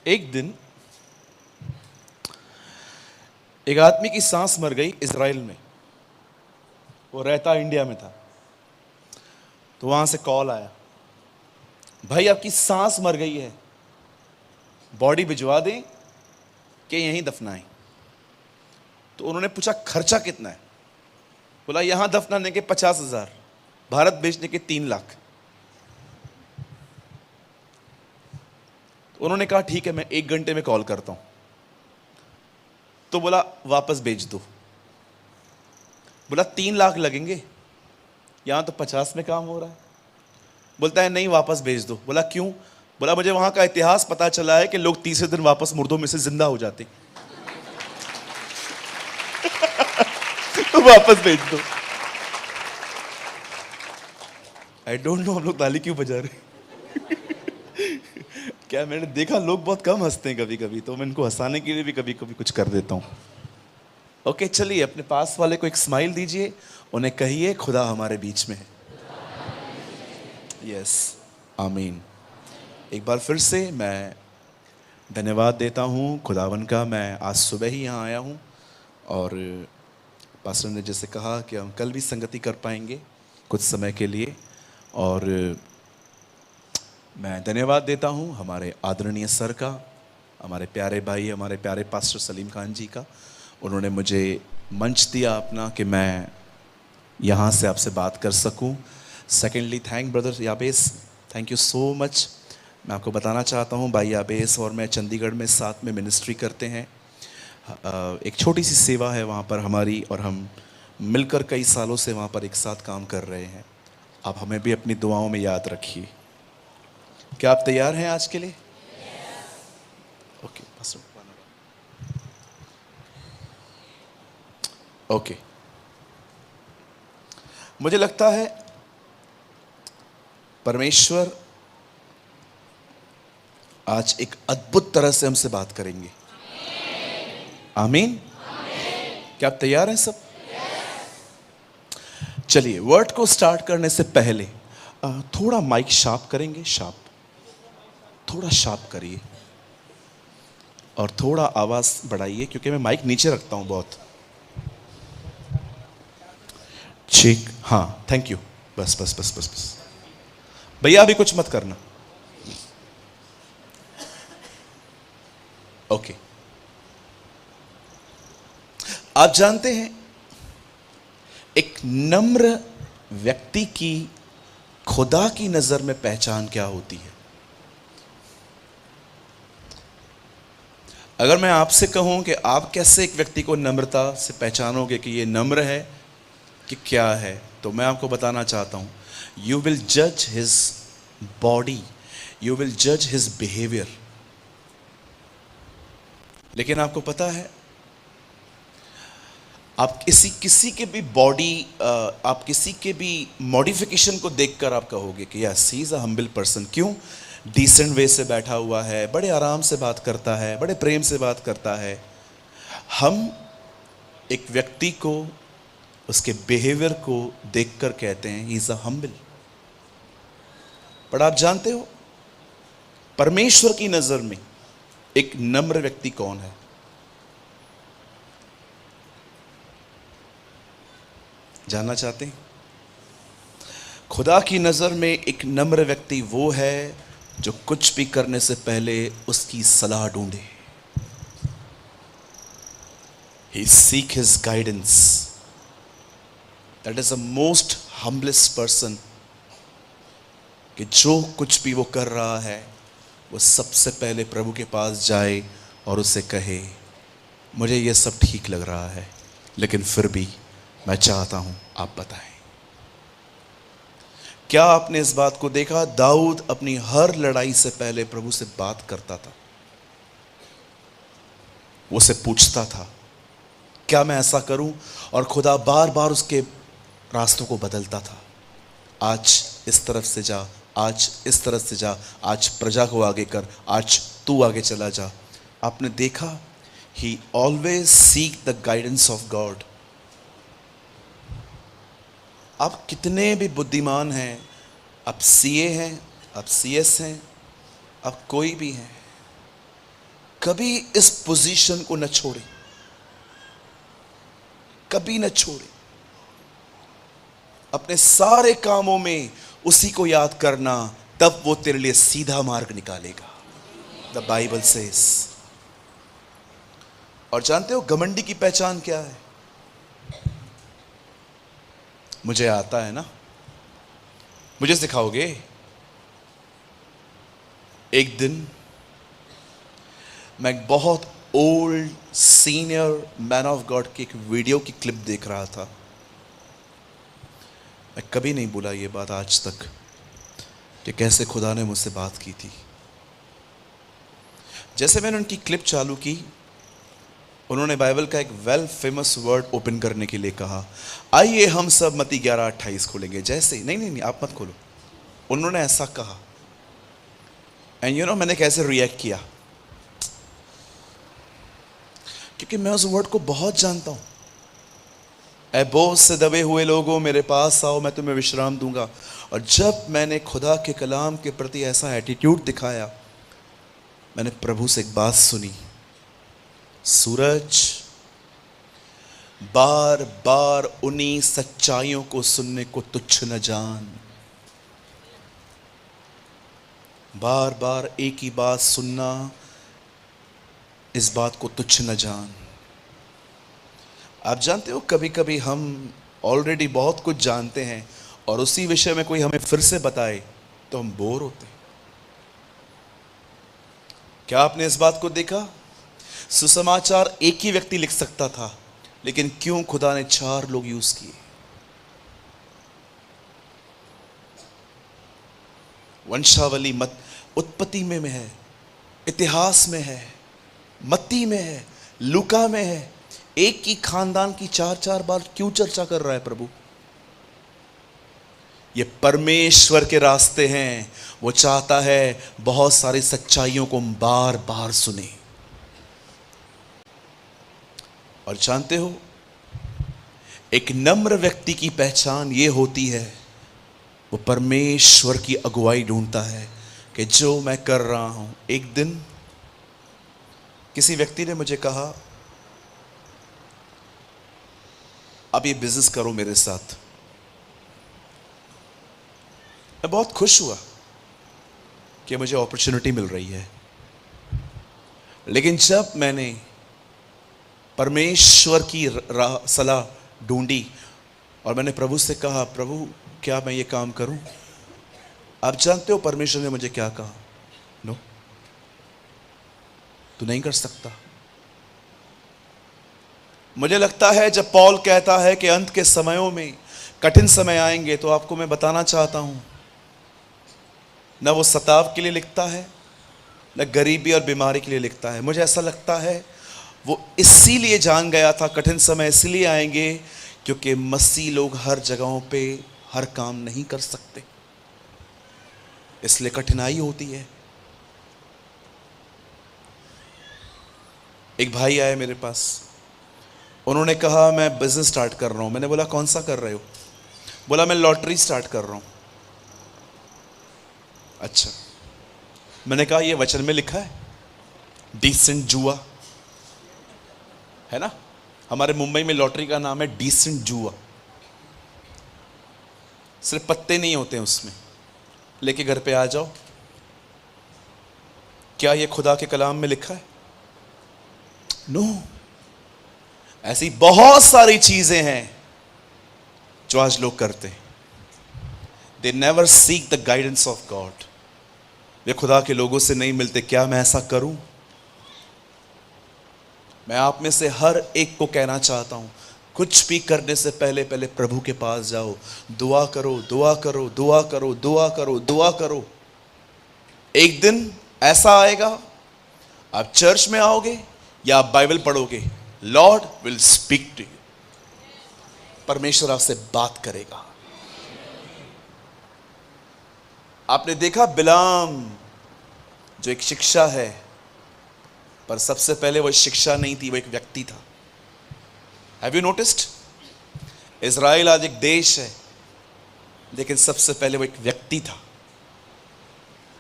एक दिन एक आदमी की सांस मर गई इजराइल में। वो रहता इंडिया में था। तो वहां से कॉल आया, भाई आपकी सांस मर गई है, बॉडी भिजवा दें कि यहीं दफनाएं। तो उन्होंने पूछा खर्चा कितना है। बोला यहां दफनाने के 50,000, भारत भेजने के 3 लाख। तो उन्होंने कहा ठीक है, मैं 1 घंटे में कॉल करता हूं। तो बोला वापस भेज दो। बोला 3 लाख लगेंगे, यहां तो 50 में काम हो रहा है। बोलता है नहीं वापस भेज दो। बोला क्यों? बोला मुझे वहां का इतिहास पता चला है कि लोग तीसरे दिन वापस मुर्दों में से जिंदा हो जाते। तो वापस भेज दो। आई डोंट नो हम लोग ताली क्यों बजा रहे। क्या मैंने देखा लोग बहुत कम हंसते हैं कभी कभी, तो मैं इनको हंसाने के लिए भी कभी कभी कुछ कर देता हूं। ओके चलिए, अपने पास वाले को एक स्माइल दीजिए, उन्हें कहिए खुदा हमारे बीच में है। यस, आमीन। एक बार फिर से मैं धन्यवाद देता हूँ खुदावन का। मैं आज सुबह ही यहाँ आया हूँ और पास्टर ने जैसे कहा कि हम कल भी संगति कर पाएंगे कुछ समय के लिए। और मैं धन्यवाद देता हूँ हमारे आदरणीय सर का, हमारे प्यारे भाई, हमारे प्यारे पास्टर सलीम खान जी का। उन्होंने मुझे मंच दिया अपना कि मैं यहाँ से आपसे बात कर सकूँ। सेकेंडली थैंक ब्रदर याबेस, थैंक यू सो मच। मैं आपको बताना चाहता हूँ भाई याबेस और मैं चंडीगढ़ में साथ में मिनिस्ट्री करते हैं। एक छोटी सी सेवा है वहाँ पर हमारी, और हम मिलकर कई सालों से वहाँ पर एक साथ काम कर रहे हैं। आप हमें भी अपनी दुआओं में याद रखिए। क्या आप तैयार हैं आज के लिए? Okay okay. मुझे लगता है परमेश्वर आज एक अद्भुत तरह से हमसे बात करेंगे। आमीन। क्या आप तैयार हैं सब? चलिए, वर्ड को स्टार्ट करने से पहले थोड़ा माइक शार्प करेंगे। शार्प, थोड़ा शार्प करिए और थोड़ा आवाज बढ़ाइए, क्योंकि मैं माइक नीचे रखता हूं बहुत। ठीक, हाँ, थैंक यू। बस बस बस बस बस भैया, अभी कुछ मत करना। ओके। आप जानते हैं एक नम्र व्यक्ति की खुदा की नजर में पहचान क्या होती है? अगर मैं आपसे कहूं कि आप कैसे एक व्यक्ति को नम्रता से पहचानोगे कि ये नम्र है कि क्या है, तो मैं आपको बताना चाहता हूं, यू विल जज हिज बॉडी, यू विल जज हिज बिहेवियर। लेकिन आपको पता है, आप किसी के भी बॉडी, आप किसी के भी मॉडिफिकेशन को देखकर आप कहोगे कि yes he is a humble person. क्यों? डिसेंट वे से बैठा हुआ है, बड़े आराम से बात करता है, बड़े प्रेम से बात करता है। हम एक व्यक्ति को उसके बिहेवियर को देखकर कहते हैं ही इज अ हम्बल। पर आप जानते हो परमेश्वर की नजर में एक नम्र व्यक्ति कौन है? जानना चाहते हैं? खुदा की नजर में एक नम्र व्यक्ति वो है जो कुछ भी करने से पहले उसकी सलाह ढूंढे। He seek his guidance. That is the most humblest person. कि जो कुछ भी वो कर रहा है वो सबसे पहले प्रभु के पास जाए और उससे कहे मुझे ये सब ठीक लग रहा है, लेकिन फिर भी मैं चाहता हूं आप बताएं। क्या आपने इस बात को देखा? दाऊद अपनी हर लड़ाई से पहले प्रभु से बात करता था। वो से पूछता था क्या मैं ऐसा करूं, और खुदा बार बार उसके रास्तों को बदलता था। आज इस तरफ से जा, आज इस तरफ से जा, आज प्रजा को आगे कर, आज तू आगे चला जा। आपने देखा, ही always seek the guidance of God. आप कितने भी बुद्धिमान हैं, आप सीए हैं, आप सीएस हैं, आप कोई भी हैं, कभी इस पोजीशन को न छोड़े, कभी न छोड़े। अपने सारे कामों में उसी को याद करना, तब वो तेरे लिए सीधा मार्ग निकालेगा। The Bible says. और जानते हो घमंडी की पहचान क्या है? मुझे आता है ना, मुझे सिखाओगे? एक दिन मैं एक बहुत old senior man of God की एक वीडियो की क्लिप देख रहा था। मैं कभी नहीं भूला ये बात आज तक कि कैसे खुदा ने मुझसे बात की थी। जैसे मैंने उनकी क्लिप चालू की, उन्होंने बाइबल का एक वेल फेमस वर्ड ओपन करने के लिए कहा, आइए हम सब मत्ती 11:28 खोलेंगे। जैसे नहीं नहीं नहीं आप मत खोलो, उन्होंने ऐसा कहा। एंड यू नो मैंने कैसे रिएक्ट किया, क्योंकि मैं उस वर्ड को बहुत जानता हूं। ऐ बोझ से दबे हुए लोगों मेरे पास आओ, मैं तुम्हें विश्राम दूंगा। और जब मैंने खुदा के कलाम के प्रति ऐसा एटीट्यूड दिखाया, मैंने प्रभु से एक बात सुनी, सूरज बार बार उन्हीं सच्चाइयों को सुनने को तुच्छ न जान। बार बार एक ही बात सुनना, इस बात को तुच्छ न जान। आप जानते हो कभी कभी हम ऑलरेडी बहुत कुछ जानते हैं और उसी विषय में कोई हमें फिर से बताए तो हम बोर होते हैं। क्या आपने इस बात को देखा? सुसमाचार एक ही व्यक्ति लिख सकता था, लेकिन क्यों खुदा ने 4 लोग यूज किए? वंशावली मत उत्पत्ति में है, इतिहास में है, मत्ती में है, लूका में है। एक ही खानदान की 4-4 बार क्यों चर्चा कर रहा है प्रभु? ये परमेश्वर के रास्ते हैं। वो चाहता है बहुत सारी सच्चाइयों को हम बार बार सुने। और जानते हो, एक नम्र व्यक्ति की पहचान ये होती है, वो परमेश्वर की अगुवाई ढूंढता है कि जो मैं कर रहा हूं। एक दिन किसी व्यक्ति ने मुझे कहा, अब ये बिजनेस करो मेरे साथ। मैं बहुत खुश हुआ कि मुझे अपॉर्चुनिटी मिल रही है, लेकिन जब मैंने परमेश्वर की सलाह ढूंढी और मैंने प्रभु से कहा, प्रभु क्या मैं ये काम करूं? आप जानते हो परमेश्वर ने मुझे क्या कहा? नो, तू नहीं कर सकता। मुझे लगता है जब पौल कहता है कि अंत के समयों में कठिन समय आएंगे, तो आपको मैं बताना चाहता हूं, न वो सताव के लिए लिखता है, न गरीबी और बीमारी के लिए लिखता है। मुझे ऐसा लगता है वो इसीलिए जान गया था कठिन समय इसलिए आएंगे क्योंकि मसीह लोग हर जगहों पे हर काम नहीं कर सकते, इसलिए कठिनाई होती है। एक भाई आए मेरे पास, उन्होंने कहा मैं बिजनेस स्टार्ट कर रहा हूं। मैंने बोला कौन सा कर रहे हो? बोला मैं लॉटरी स्टार्ट कर रहा हूं। अच्छा, मैंने कहा ये वचन में लिखा है? डिसेंट जुआ है ना, हमारे मुंबई में लॉटरी का नाम है डिसेंट जुआ। सिर्फ पत्ते नहीं होते हैं उसमें, लेके घर पे आ जाओ। क्या ये खुदा के कलाम में लिखा है? नो। ऐसी बहुत सारी चीजें हैं जो आज लोग करते हैं। They never seek the guidance of God. वे खुदा के लोगों से नहीं मिलते। क्या मैं ऐसा करूं? मैं आप में से हर एक को कहना चाहता हूं, कुछ भी करने से पहले पहले प्रभु के पास जाओ, दुआ करो, दुआ करो, दुआ करो, दुआ करो, दुआ करो। एक दिन ऐसा आएगा, आप चर्च में आओगे या आप बाइबल पढ़ोगे, Lord will speak to you. परमेश्वर आपसे बात करेगा। आपने देखा बिलाम जो एक शिक्षा है, पर सबसे पहले वो शिक्षा नहीं थी, वो एक व्यक्ति था। Have you noticed? इज़राइल आज एक देश है, लेकिन सबसे पहले वो एक व्यक्ति था।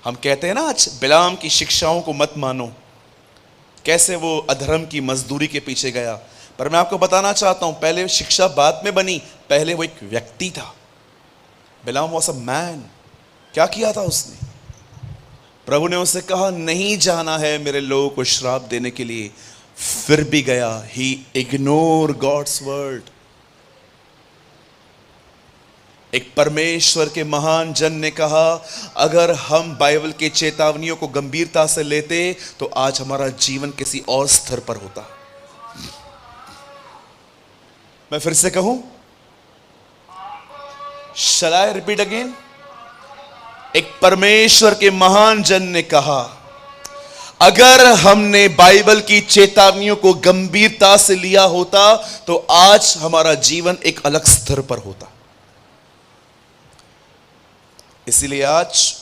हम कहते हैं ना आज बिलाम की शिक्षाओं को मत मानो, कैसे वो अधर्म की मजदूरी के पीछे गया। पर मैं आपको बताना चाहता हूं, पहले शिक्षा बाद में बनी, पहले वो एक व्यक्ति था। बिलाम वॉज अ मैन। क्या किया था उसने? प्रभु ने उससे कहा नहीं जाना है मेरे लोगों को श्राप देने के लिए, फिर भी गया। ही इग्नोर गॉड्स वर्ड। एक परमेश्वर के महान जन ने कहा, अगर हम बाइबल के चेतावनियों को गंभीरता से लेते तो आज हमारा जीवन किसी और स्तर पर होता। मैं फिर से कहूं, शैल आई रिपीट अगेन? एक परमेश्वर के महान जन ने कहा, अगर हमने बाइबल की चेतावनियों को गंभीरता से लिया होता तो आज हमारा जीवन एक अलग स्तर पर होता। इसीलिए आज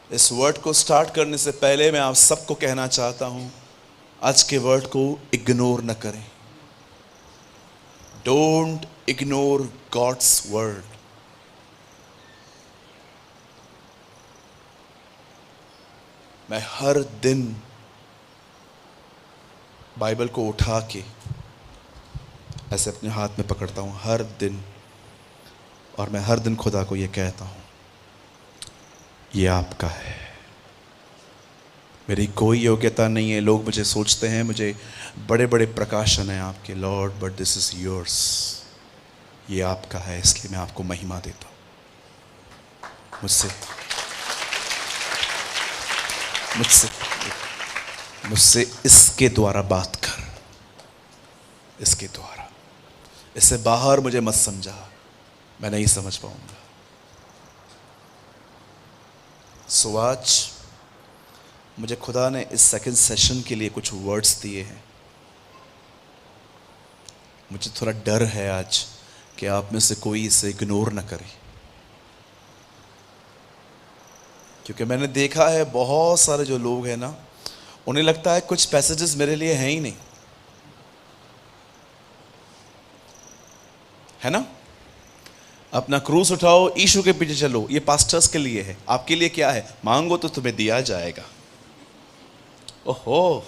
इस वर्ड को स्टार्ट करने से पहले मैं आप सबको कहना चाहता हूं, आज के वर्ड को इग्नोर न करें। Don't ignore God's word. मैं हर दिन बाइबल को उठा के ऐसे अपने हाथ में पकड़ता हूं, हर दिन, और मैं हर दिन खुदा को यह कहता हूं, ये आपका है, मेरी कोई योग्यता नहीं है। लोग मुझे सोचते हैं मुझे बड़े बड़े प्रकाशन हैं आपके Lord, but this is yours. ये आपका है, इसलिए मैं आपको महिमा देता हूं। मुझसे मुझसे मुझसे इसके द्वारा बात कर, इसके द्वारा। इससे बाहर मुझे मत समझा, मैं नहीं समझ पाऊंगा। सो आज मुझे खुदा ने इस सेकंड सेशन के लिए कुछ वर्ड्स दिए हैं। मुझे थोड़ा डर है आज कि आप में से कोई इसे इग्नोर ना करे, क्योंकि मैंने देखा है बहुत सारे जो लोग हैं ना, उन्हें लगता है कुछ पैसेजेस मेरे लिए हैं ही नहीं, है ना। अपना क्रूस उठाओ, यीशु के पीछे चलो, ये पास्टर्स के लिए है। आपके लिए क्या है? मांगो तो तुम्हें दिया जाएगा। ओहो,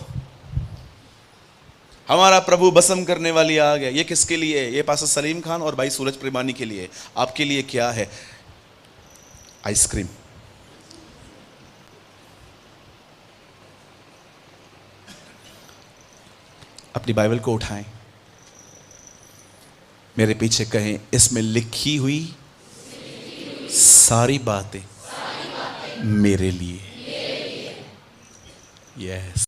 हमारा प्रभु बसम करने वाली आ गया। ये किसके लिए है? ये पास्टर सलीम खान और भाई सूरज प्रेमानी के लिए। आपके लिए क्या है? आइसक्रीम। अपनी बाइबल को उठाएं, मेरे पीछे कहें, इसमें लिखी हुई सारी बातें मेरे लिए। यस,